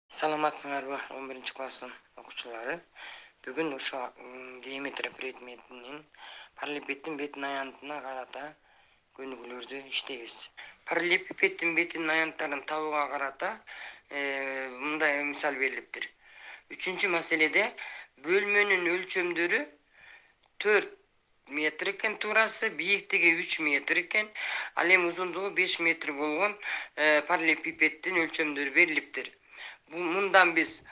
Саламатсыңарбы 11 класстын окуучулары. Бүгүн ошо геометрия предметинин параллелепипедтин бетин аянтына карата көнүгүүлөрдү иштейбиз. Параллелепипедтин бетин аянттарын табууга карата мындай мисал берилиптир. 3-маселеде бөлмөнүн өлчөмдөрү 4 метр экен туурасы, бийиктиги 3 метр экен, ал эми узундугу 5 метр болгон параллелепипедтин өлчөмдөрү берилиптир. Мындан биз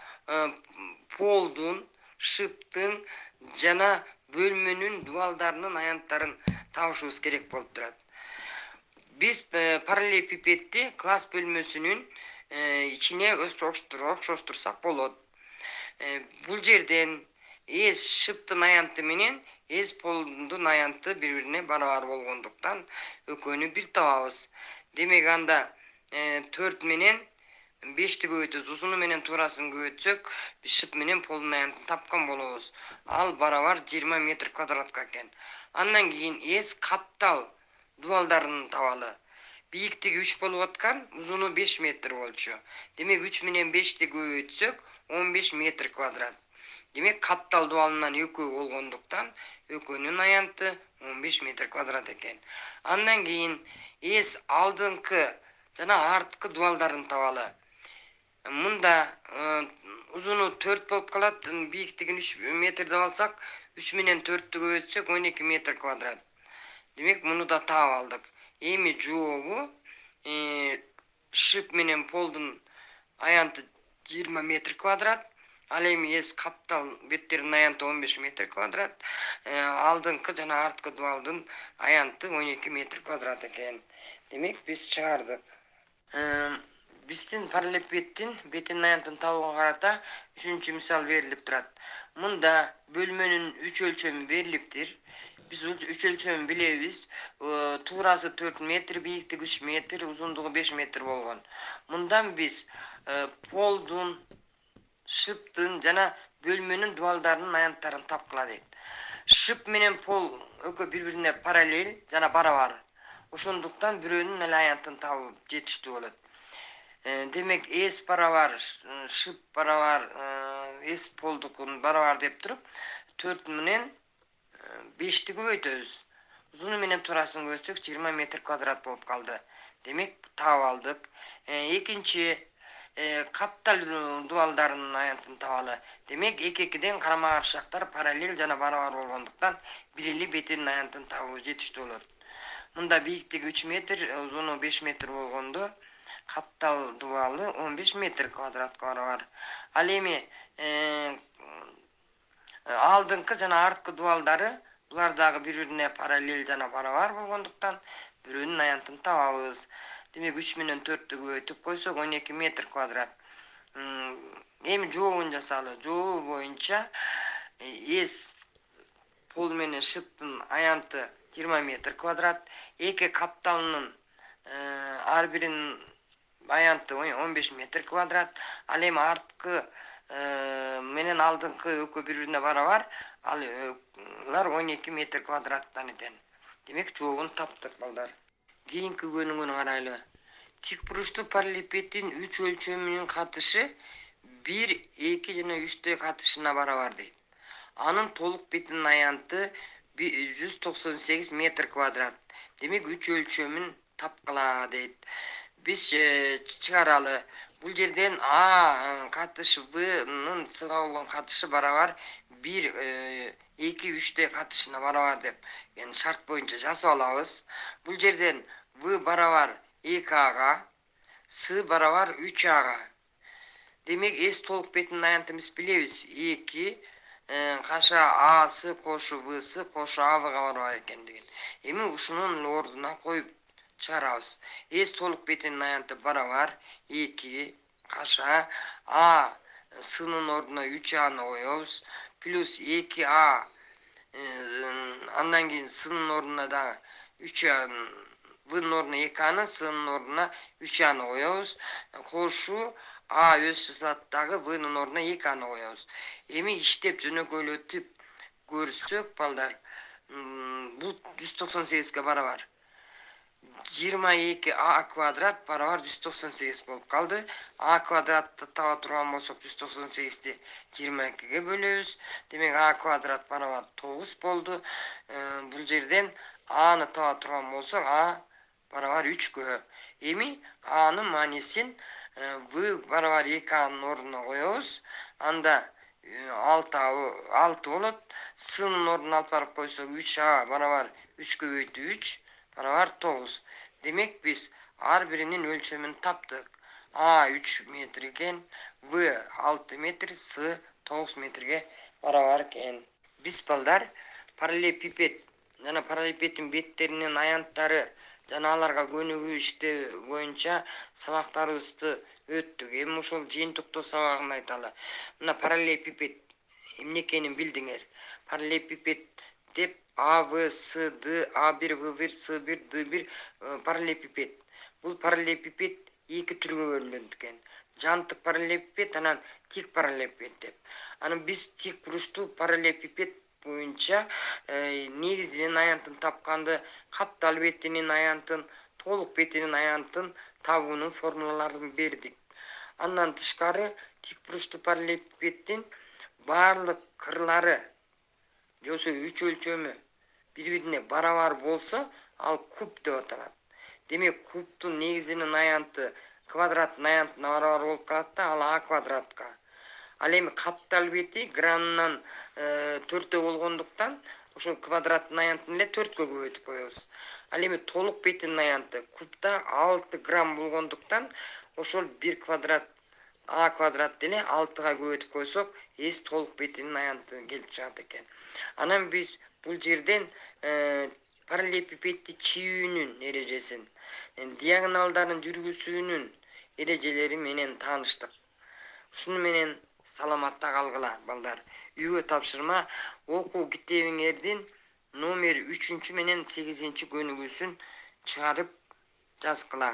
полдун, шыптын жана бөлмөнүн дубалдарынын аянттарын табышыбыз керек болуп турат. Биз параллелепипедти класс бөлмөсүнүн ичине окшоштурсак болот. Бул жерден эс шыптын аянты менен эс полдун аянты бири-бирине барабар болгондуктан экөөнү бир табабыз. Демек анда 4 менен 5-ти көбөйтөбүз. Узуну менен туурасын көбөйтсөк, биз шып менен полдун аянтын тапкан болобуз. Ал барабар 20 метр квадратка экен. Андан кийин эс каптал дубалдарын табалы. Бийиктиги 3 болуп аткан, узуну 5 метр болчу. Демек 3 менен 5-ти көбөйтсөк, 15 метр квадрат. Демек каптал дубалынан экөө болгондуктан экөөнүн аянты 15 метр квадрат экен. Андан кийин эс алдыңкы жана арткы дубалдарын табалы. Мында узуну 4 болуп калат, бийиктигин 3 метр деп алсак, 3 менен 4-тү көбөйтсөк 12 метр квадрат. Демек муну да таап алдык. Эми жообу шып менен полдун аянты 20 метр квадрат. Ал эми эс каптал беттеринин аянты 15 метр квадрат. Алдыңкы жана арткы дубалдын аянты 12 метр квадрат экен. Демек биз чыгардык. Биздин параллелепипедтин бетинин аянтын табууга карата 3-мисал берилип турат. Мында бөлмөнүн 3 өлчөмү берилиптир. Биз 3 өлчөмүн билебиз. Туурасы 4 метр, бийиктиги 3 метр, узундугу 5 метр болгон. Мындан биз полдун, шыптын жана бөлмөнүн дубалдарынын аянттарын тапкыла дейт. Шып менен пол экөө бири-бирине параллель жана барабар. Ошондуктан бирөөнүн эле аянтын табуу жетиштүү болот. Демек эс барабар, шып барабар, эс полдукун барабар деп туруп, 4 менен 5-ти көбөйтөбүз. Узуну менен туурасын көбөйтсөк 20 метр квадрат болуп калды. Демек таап алдык. Экинчи каптал дубалдарынын аянтын табалы. Демек эки-экиден карама-каршылыктар параллель жана барабар болгондуктан бир эле бетинин аянтын табуу жетиштүү болот. Мында бийиктиги 3 метр, узуну 5 метр болгондо каптал дубалы 15 метр квадратка барабар. Ал эми алдыңкы жана арткы дубалдары булар дагы бири-бирине параллель жана барабар болгондуктан бирөөнүн аянтын табабыз. Демек 3 менен 4-тү көбөйтүп койсок 12 метр квадрат. Эми жообун жасалы. Жообу боюнча эс пол менен шыптын аянты 20 метр квадрат. Эки капталынын ар биринин аянты 15 метр квадрат. Ал эми арткы менен алдыңкы экөө бири-бирине барабар. Алар 12 метр квадраттан экен. Демек жообун таптык балдар. Кийинки көнүгүүнү карайлы. Тик буручтуу параллелепипедтин 3 өлчөмүнүн катышы 1, 2 жана 3 катышына барабар дейт. Анын толук бетинин аянты 198 метр квадрат. Демек 3 өлчөмүн тапкыла дейт. Биз чыгаралы. Бул жерден А катышы В'нын S'га болгон катышы барабар 1, 2, 3 катышына барабар деп шарт боюнча жазып алабыз. Бул жерден В барабар 2A'га, С барабар 3A'га. Демек эс толук бетинин аянтын биз билебиз. 2 каша А, С кошу В, С кошу А, В'га барабар экендигин. Эми ушунун ордуна коюп чыгарабыз. Эс толук бетинин аянты барабар 2 каша А, S'нын ордуна 3A'ны коебуз. Плюс 2А, андан кийин S'нын ордуна да 3A'ны, В'нын ордуна 2A'ны, S'нын ордуна 3A'ны коебуз. Кошу А өз жазылат дагы В'нын ордуна 2A'ны коебуз. Эми иштеп жөнөкөйлөтүп көрсөк балдар, бул 198ге барабар. 22 a kvadrat barabar 198 болуп калды. A kvadratты таба турган болсок 198-ти 22-ге бөлөбүз. Демек a kvadrat barabar 9 болду. Бул жерден a-ны таба турган болсок a barabar 3-кө. Эми a-нын маанисин v barabar 2-нын ордуна коебуз. Анда 6 болот. С-нын ордуна алып барып койсок 3a barabar 3 көбөйтүү 3 barabar 9. Демек биз ар биринин өлчөмүн таптык. A 3 метр экен, V 6 метр, С 9 метрге барабар экен. Биз балдар параллелепипед жана параллелепипедтин беттеринин аянттары жана аларга көнүгүү иштөө боюнча сабактарыбызды өттүк. Эми ошол жыйынтыктоо сабагында айталы. Мына параллелепипед эмне экенин билдиңер. Параллелепипед деп A, V, S, D, A1, V1, S1, D1 параллелепипед. Бул параллелепипед эки түргө бөлүнөт экен. Жантык параллелепипед анан тик параллелепипед деп. Анан биз тик буруштуу параллелепипед боюнча негизинин аянтын тапканды, каптал бетинин аянтын, толук бетинин аянтын табуунун формулаларын бердик. Андан тышкары тик буруштуу параллелепипеддин баардык кырлары жосу үч өлчөмү бири-бирине барабар болсо, ал куб деп аталат. Демек кубтун негизинин аянты квадраттын аянтына барабар болуп калат да, ал a квадратка. Ал эми каптал бети граммдан 4 болгондуктан ошол квадраттын аянтын эле 4кө көбөйтүп коебуз. Ал эми толук бетинин аянты кубда 6 грамм болгондуктан ошол 1 квадрат a квадрат деле 6га көбөйтүп койсок, эс толук бетинин аянты келип чыгат экен. Анан биз бул жерден параллелепипедди чийүүнүн эрежесин, диагоналдардын жүргүзүүнүн эрежелери менен тааныштык. Ушуну менен саламатта калгыла балдар. Үйгө тапшырма окуу китебиңердин номер 3 менен 8 көнүгүүсүн чыгарып жазгыла.